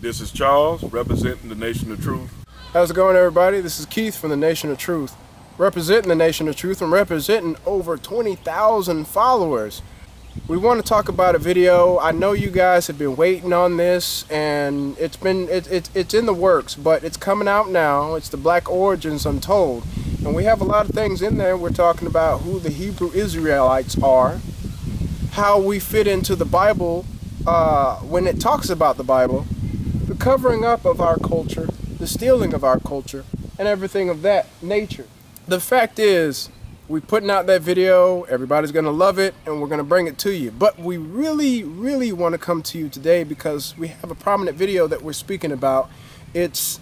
This is Charles, representing the Nation of Truth. How's it going, everybody? This is Keith from the Nation of Truth, representing the Nation of Truth and representing over 20,000 followers. We want to talk about a video. I know you guys have been waiting on this, and it's in the works, but it's coming out now. It's the Black Origins Untold, and we have a lot of things in there. We're talking about who the Hebrew Israelites are, how we fit into the Bible when it talks about the Bible, the covering up of our culture, the stealing of our culture, and everything of that nature. The fact is, we're putting out that video, everybody's going to love it, and we're going to bring it to you. But we really want to come to you today because we have a prominent video that we're speaking about. It's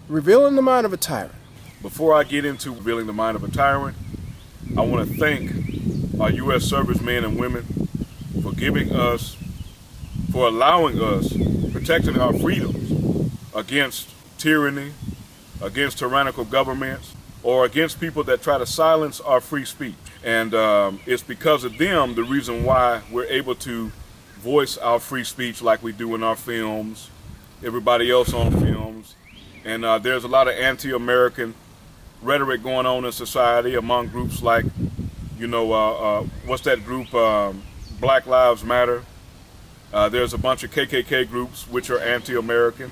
revealing the mind of a tyrant. Before I get into revealing the mind of a tyrant, I want to thank our U.S. servicemen and women for giving us, for allowing us, protecting our freedoms against tyranny, against tyrannical governments, or against people that try to silence our free speech. And it's because of them the reason why we're able to voice our free speech like we do in our films, everybody else on films. And there's a lot of anti-American rhetoric going on in society among groups like, you know, what's that group, Black Lives Matter. There's a bunch of KKK groups which are anti-American.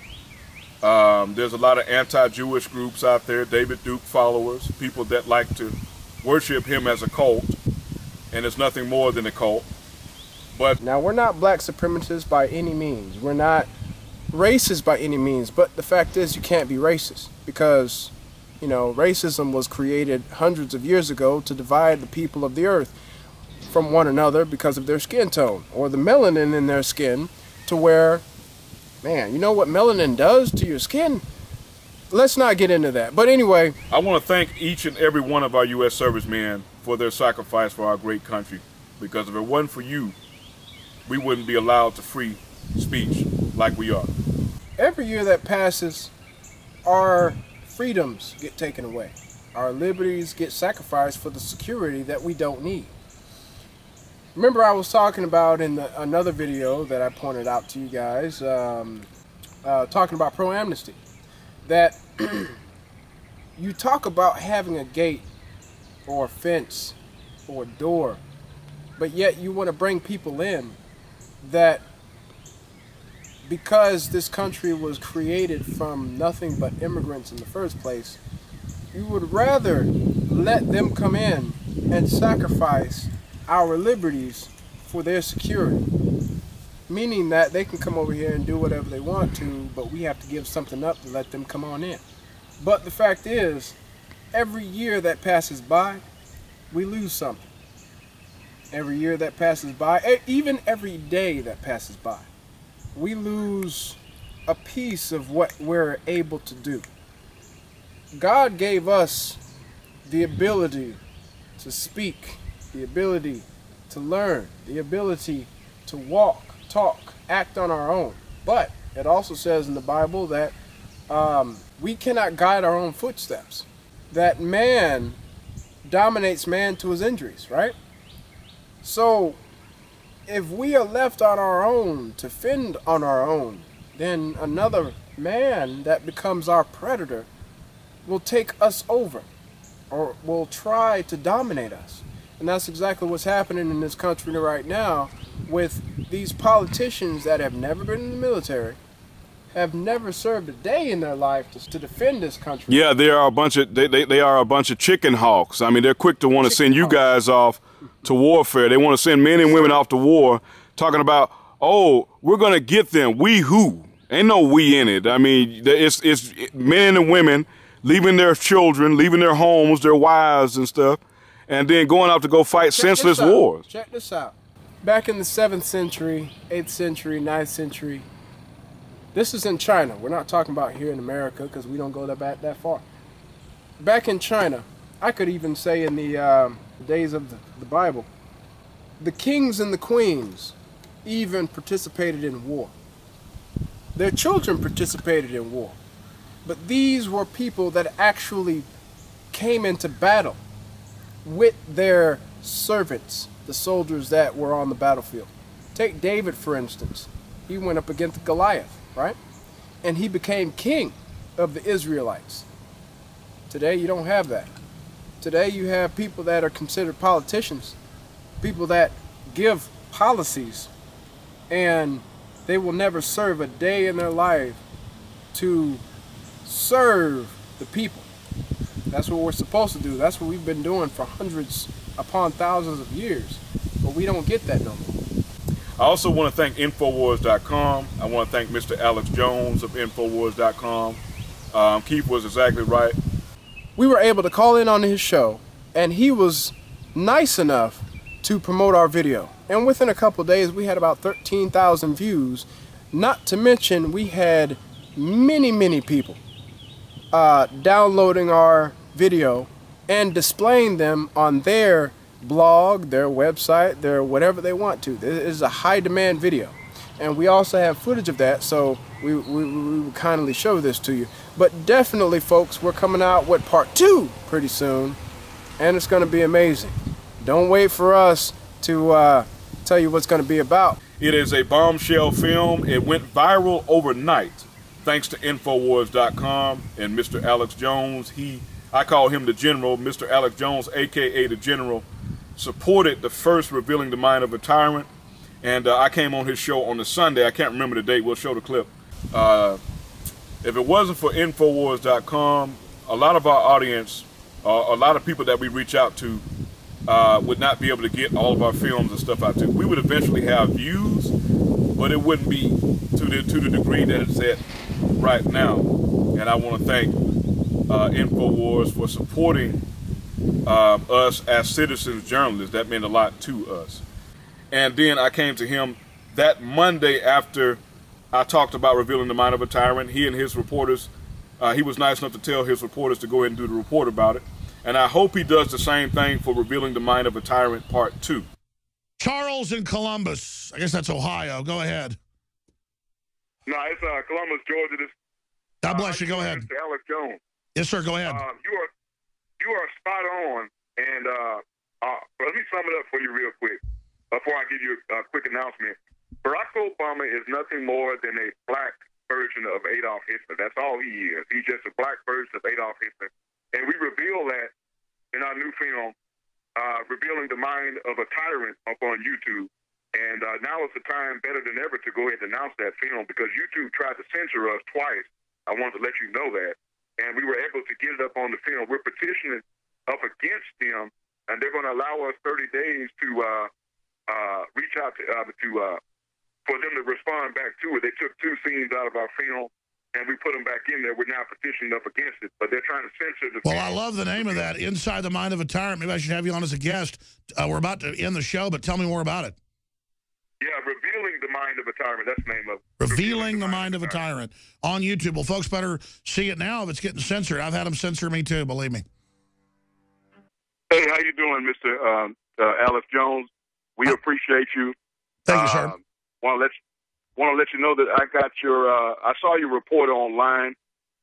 There's a lot of anti-Jewish groups out there, David Duke followers, people that like to worship him as a cult, and it's nothing more than a cult. But now, we're not black supremacists by any means. We're not racist by any means, but the fact is you can't be racist because, you know, racism was created hundreds of years ago to divide the people of the earth from one another because of their skin tone or the melanin in their skin, to where, man, you know what melanin does to your skin? Let's not get into that. But anyway, I want to thank each and every one of our U.S. servicemen for their sacrifice for our great country. Because if it wasn't for you, we wouldn't be allowed to free speech like we are. Every year that passes, our freedoms get taken away. Our liberties get sacrificed for the security that we don't need. Remember, I was talking about in another video that I pointed out to you guys, talking about pro-amnesty, that you talk about having a gate or a fence or a door, but yet you want to bring people in that, because this country was created from nothing but immigrants in the first place, you would rather let them come in and sacrifice our liberties for their security, meaning that they can come over here and do whatever they want to, but we have to give something up to let them come on in. But the fact is, every year that passes by, we lose something. Every year that passes by, even every day that passes by, we lose a piece of what we're able to do. God gave us the ability to speak, the ability to learn, the ability to walk, talk, act on our own. But it also says in the Bible that we cannot guide our own footsteps, that man dominates man to his injuries, right? So if we are left on our own to fend on our own, then another man that becomes our predator will take us over or will try to dominate us. And that's exactly what's happening in this country right now with these politicians that have never been in the military, have never served a day in their life to defend this country. Yeah, they are a bunch of chicken hawks. I mean, they're quick to want to send you guys off to warfare. They want to send men and women off to war, talking about, oh, we're going to get them. We who? Ain't no we in it. I mean, it's men and women leaving their children, leaving their homes, their wives and stuff, and then going out to go fight senseless wars. Check this out. Back in the 7th century, 8th century, 9th century, this is in China. We're not talking about here in America because we don't go that far. Back in China, I could even say in the days of the Bible, the kings and the queens even participated in war. Their children participated in war. But these were people that actually came into battle with their servants, the soldiers that were on the battlefield. Take David, for instance. He went up against Goliath, right? and he became king of the Israelites. Today you don't have that. Today you have people that are considered politicians, people that give policies, and they will never serve a day in their life to serve the people. That's what we're supposed to do. That's what we've been doing for hundreds upon thousands of years. But we don't get that no more. I also want to thank Infowars.com. I want to thank Mr. Alex Jones of Infowars.com. Keith was exactly right. We were able to call in on his show, and he was nice enough to promote our video. And within a couple of days, we had about 13,000 views. Not to mention, we had many people downloading our video and displaying them on their blog, their website, their whatever they want to. This is a high demand video, and we also have footage of that, so we will kindly show this to you. But definitely, folks, we're coming out with part 2 pretty soon, and it's going to be amazing. Don't wait for us to tell you what's going to be about. It is a bombshell film. It went viral overnight thanks to Infowars.com and Mr. Alex Jones. I call him the General. Mr. Alex Jones, aka the General, supported the first Revealing the Mind of a Tyrant, and I came on his show on the Sunday. I can't remember the date. We'll show the clip. If it wasn't for Infowars.com, a lot of our audience, a lot of people that we reach out to would not be able to get all of our films and stuff out to. We would eventually have views, but it wouldn't be to the degree that it's at right now. And I want to thank Infowars for supporting us as citizens journalists. That meant a lot to us. And then I came to him that Monday after I talked about Revealing the Mind of a Tyrant. He and his reporters, he was nice enough to tell his reporters to go ahead and do the report about it. And I hope he does the same thing for Revealing the Mind of a Tyrant Part 2. Charles in Columbus. I guess that's Ohio. Go ahead. No, it's Columbus, Georgia. God bless you. Go ahead. Mr. Alex Jones. Yes, sir. Go ahead. You are spot on. And let me sum it up for you real quick before I give you a quick announcement. Barack Obama is nothing more than a black version of Adolf Hitler. That's all he is. He's just a black version of Adolf Hitler. And we reveal that in our new film, Revealing the Mind of a Tyrant, up on YouTube. And now is the time better than ever to go ahead and announce that film, because YouTube tried to censor us twice. I wanted to let you know that. And we were able to get it up on the film. We're petitioning up against them, and they're going to allow us 30 days to reach out to for them to respond back to it. They took 2 scenes out of our film, and we put them back in there. We're now petitioning up against it, but they're trying to censor the film. Well, I love the name of that, Inside the Mind of a Tyrant. Maybe I should have you on as a guest. We're about to end the show, but tell me more about it. Yeah, Revealing the Mind of a Tyrant. That's the name of it. Revealing the Mind of a Tyrant on YouTube. Well, folks better see it now if it's getting censored. I've had them censor me too, believe me. Hey, how you doing, Mr. Alex Jones? We appreciate you. Thank you, sir. Want to let you know that I got your. I saw your report online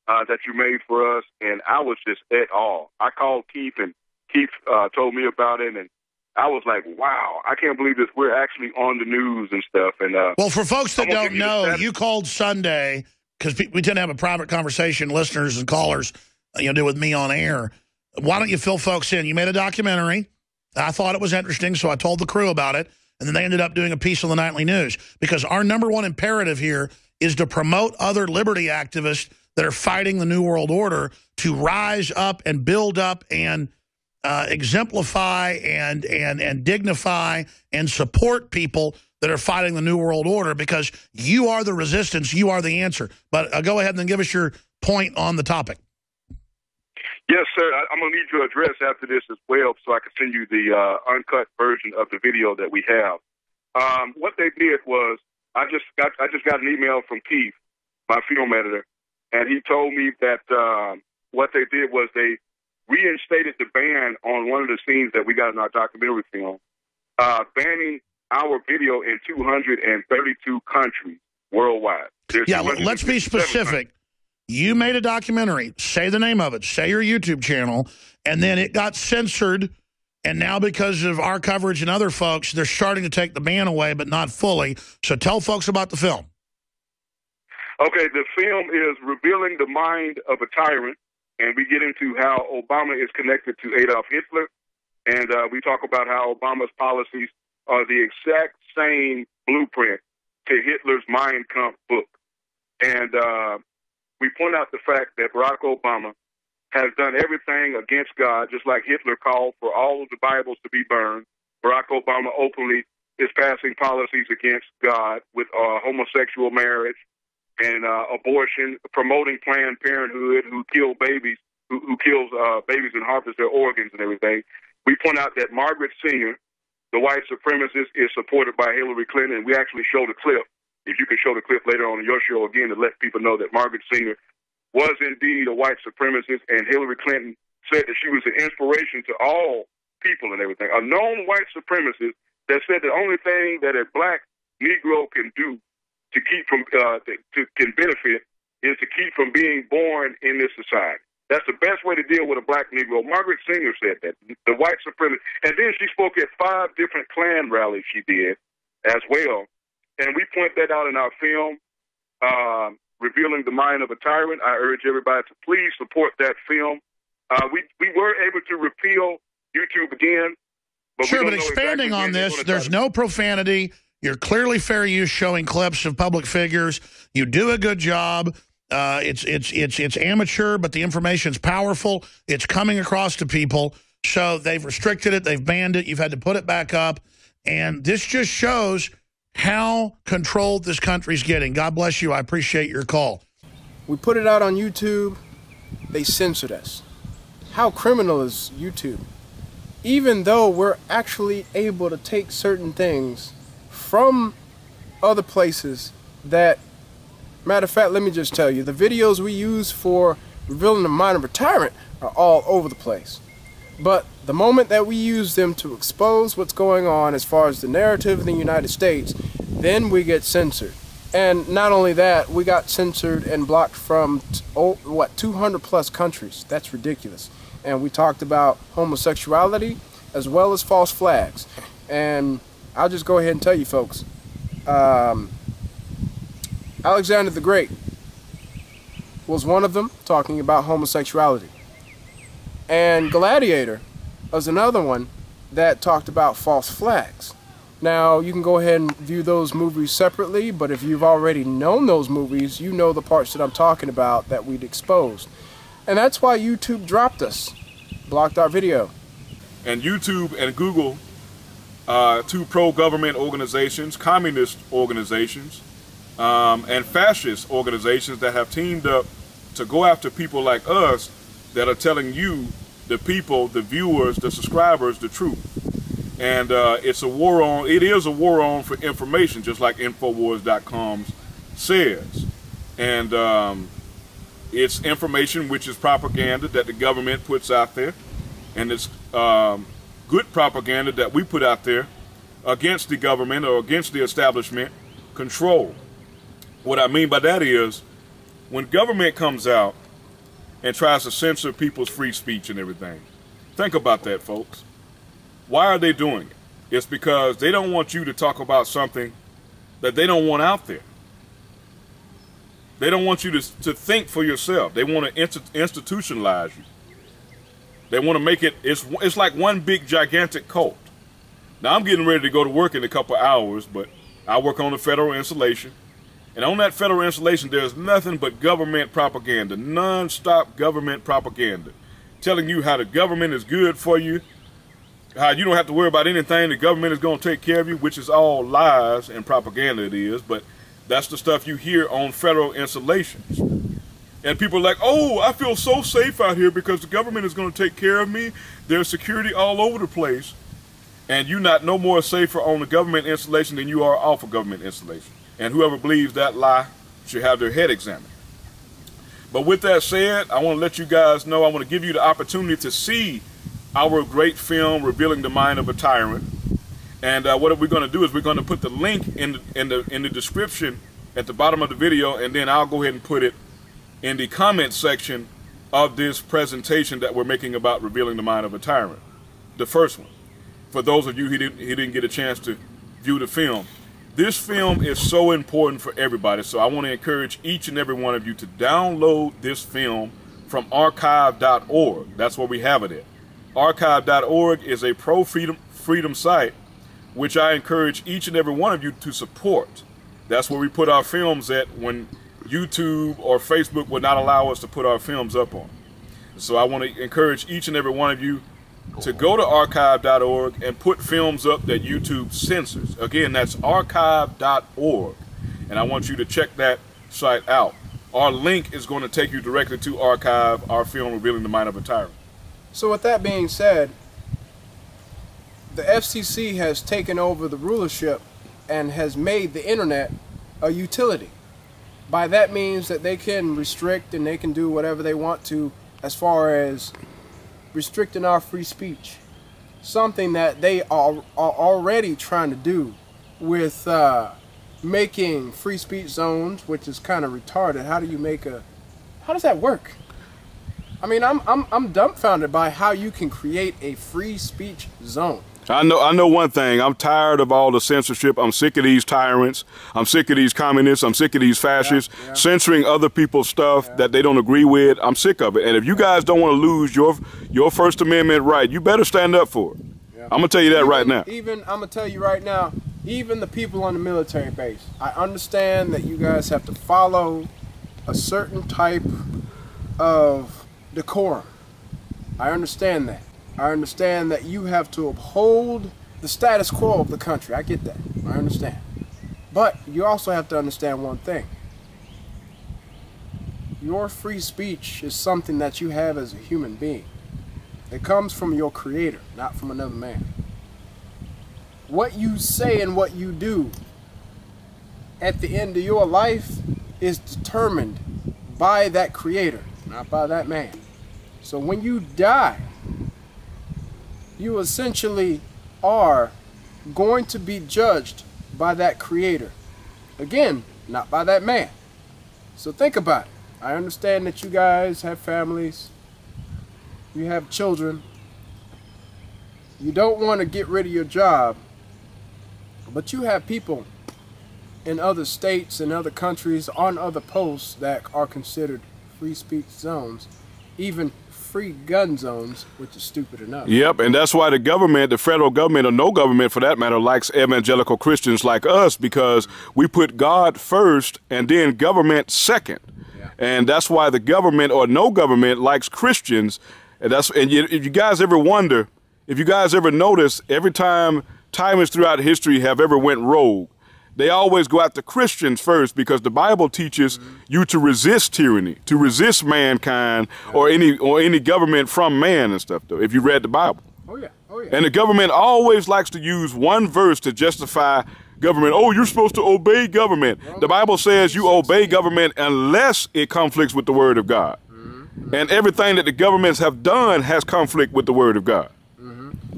that you made for us, and I was just at awe. I called Keith, and Keith told me about it, and I was like, wow, I can't believe this. We're actually on the news and stuff. And well, for folks that don't know, you called Sunday, because we tend to have a private conversation, listeners and callers, do with me on air. Why don't you fill folks in? You made a documentary. I thought it was interesting, so I told the crew about it. And then they ended up doing a piece on the Nightly News, because our #1 imperative here is to promote other liberty activists that are fighting the New World Order to rise up and build up and exemplify and dignify and support people that are fighting the New World Order, because you are the resistance, you are the answer. But go ahead and then give us your point on the topic. Yes, sir. I'm going to need your address after this as well, so I can send you the uncut version of the video that we have. What they did was, I just got an email from Keith, my film editor, and he told me that what they did was they reinstated the ban on one of the scenes that we got in our documentary film, banning our video in 232 countries worldwide. Yeah, let's be specific. You made a documentary. Say the name of it. Say your YouTube channel. And then it got censored. And now because of our coverage and other folks, they're starting to take the ban away, but not fully. So tell folks about the film. Okay, the film is Revealing the Mind of a Tyrant, and we get into how Obama is connected to Adolf Hitler, and we talk about how Obama's policies are the exact same blueprint to Hitler's Mein Kampf book. And we point out the fact that Barack Obama has done everything against God, just like Hitler called for all of the Bibles to be burned. Barack Obama openly is passing policies against God with homosexual marriage and abortion, promoting Planned Parenthood, who kill babies, who kills babies and harvests their organs and everything. We point out that Margaret Sanger, the white supremacist, is supported by Hillary Clinton, and we actually show the clip. If you can show the clip later on in your show again to let people know that Margaret Sanger was indeed a white supremacist, and Hillary Clinton said that she was an inspiration to all people and everything. A known white supremacist that said the only thing that a black Negro can do to keep from can benefit is to keep from being born in this society. That's the best way to deal with a black Negro. Margaret Sanger said that, the white supremacist. And then she spoke at 5 different Klan rallies she did as well. And we point that out in our film, Revealing the Mind of a Tyrant. I urge everybody to please support that film. We were able to repeal YouTube again. But sure, but expanding on this, there's no profanity. You're clearly fair use, showing clips of public figures. You do a good job. It's amateur, but the information's powerful. It's coming across to people. So they've restricted it. They've banned it. You've had to put it back up. And this just shows how controlled this country's getting. God bless you. I appreciate your call. We put it out on YouTube. They censored us. How criminal is YouTube? Even though we're actually able to take certain things from other places that, matter of fact, let me just tell you, the videos we use for Revealing the Mind of a Tyrant are all over the place. But the moment that we use them to expose what's going on as far as the narrative in the United States, then we get censored. And not only that, we got censored and blocked from, 200 plus countries. That's ridiculous. And we talked about homosexuality as well as false flags. And I'll just go ahead and tell you folks, Alexander the Great was one of them, talking about homosexuality. And Gladiator was another one that talked about false flags. Now, you can go ahead and view those movies separately, but if you've already known those movies, you know the parts that I'm talking about that we'd exposed. And that's why YouTube dropped us, blocked our video. And YouTube and Google, 2 pro-government organizations, communist organizations, and fascist organizations that have teamed up to go after people like us that are telling you, the people, the viewers, the subscribers, the truth. And it is a war on for information, just like Infowars.com says. And it's information which is propaganda that the government puts out there. And it's good propaganda that we put out there against the government or against the establishment control. What I mean by that is, when government comes out and tries to censor people's free speech and everything, think about that, folks. Why are they doing it? It's because they don't want you to talk about something that they don't want out there. They don't want you to think for yourself. They want to institutionalize you. They want to make it, it's like one big gigantic cult. Now, I'm getting ready to go to work in a couple hours, but I work on the federal installation. And on that federal installation, there's nothing but government propaganda, non-stop government propaganda, telling you how the government is good for you, how you don't have to worry about anything, the government is going to take care of you, which is all lies and propaganda it is, but that's the stuff you hear on federal installations. And people are like, oh, I feel so safe out here because the government is going to take care of me. There's security all over the place. And you're not no more safer on the government installation than you are off a government installation. And whoever believes that lie should have their head examined. But with that said, I want to let you guys know, I want to give you the opportunity to see our great film, Revealing the Mind of a Tyrant. And what we're going to do is we're going to put the link in the description at the bottom of the video, and then I'll go ahead and put it in the comment section of this presentation that we're making about Revealing the Mind of a Tyrant, the first one. For those of you who didn't get a chance to view the film. This film is so important for everybody, so I want to encourage each and every one of you to download this film from archive.org. That's where we have it at. Archive.org is a pro-freedom site, which I encourage each and every one of you to support. That's where we put our films at when YouTube or Facebook would not allow us to put our films up on. So I want to encourage each and every one of you to go to archive.org and put films up that YouTube censors. Again, that's archive.org. And I want you to check that site out. Our link is going to take you directly to Archive, our film Revealing the Mind of a Tyrant. So with that being said, the FCC has taken over the rulership and has made the internet a utility. By that means that they can restrict and they can do whatever they want to as far as restricting our free speech. Something that they are already trying to do with making free speech zones, which is kind of retarded. How does that work? I mean, I'm dumbfounded by how you can create a free speech zone. I know one thing. I'm tired of all the censorship. I'm sick of these tyrants. I'm sick of these communists. I'm sick of these fascists censoring other people's stuff that they don't agree with. I'm sick of it. And if you guys don't want to lose your First Amendment right, you better stand up for it. I'm going to tell you that right now. I'm going to tell you right now, even the people on the military base, I understand that you guys have to follow a certain type of decorum. I understand that. I understand that you have to uphold the status quo of the country. I get that. I understand. But you also have to understand one thing. Your free speech is something that you have as a human being. It comes from your creator, not from another man. What you say and what you do at the end of your life is determined by that creator, not by that man. So when you die, you essentially are going to be judged by that creator. Again, not by that man. So think about it. I understand that you guys have families. You have children. You don't want to get rid of your job. But you have people in other states and other countries on other posts that are considered free speech zones. Even free gun zones, which is stupid enough. Yep, and that's why the government, the federal government, or no government for that matter, likes evangelical Christians like us, because we put God first and then government second. Yeah. And that's why the government or no government likes Christians. And if you guys ever wonder, if you guys ever notice, every time tyrants throughout history have ever went rogue, they always go after Christians first, because the Bible teaches you to resist tyranny, to resist mankind or any government from man and stuff, though, if you read the Bible. Oh, yeah. Oh, yeah. And the government always likes to use one verse to justify government. Oh, you're supposed to obey government. The Bible says you obey government unless it conflicts with the word of God. And everything that the governments have done has conflict with the word of God.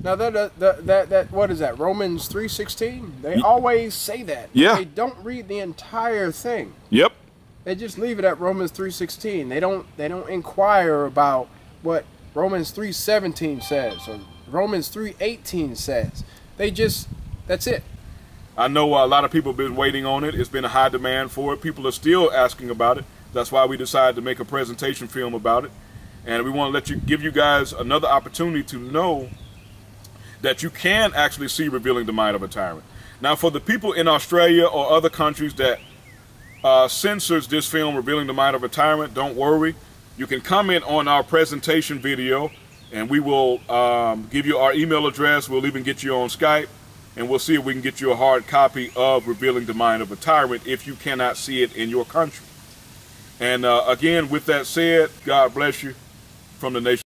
Now that what is that? Romans 3:16? They always say that. Yeah. They don't read the entire thing. Yep. They just leave it at Romans 3:16. They don't inquire about what Romans 3:17 says or Romans 3:18 says. That's it. I know a lot of people have been waiting on it. It's been a high demand for it. People are still asking about it. That's why we decided to make a presentation film about it. And we want to give you guys another opportunity to know that you can actually see Revealing the Mind of a Tyrant. Now, for the people in Australia or other countries that censors this film, Revealing the Mind of a Tyrant, don't worry. You can comment on our presentation video, and we will give you our email address. We'll even get you on Skype, and we'll see if we can get you a hard copy of Revealing the Mind of a Tyrant if you cannot see it in your country. And again, with that said, God bless you from the nation.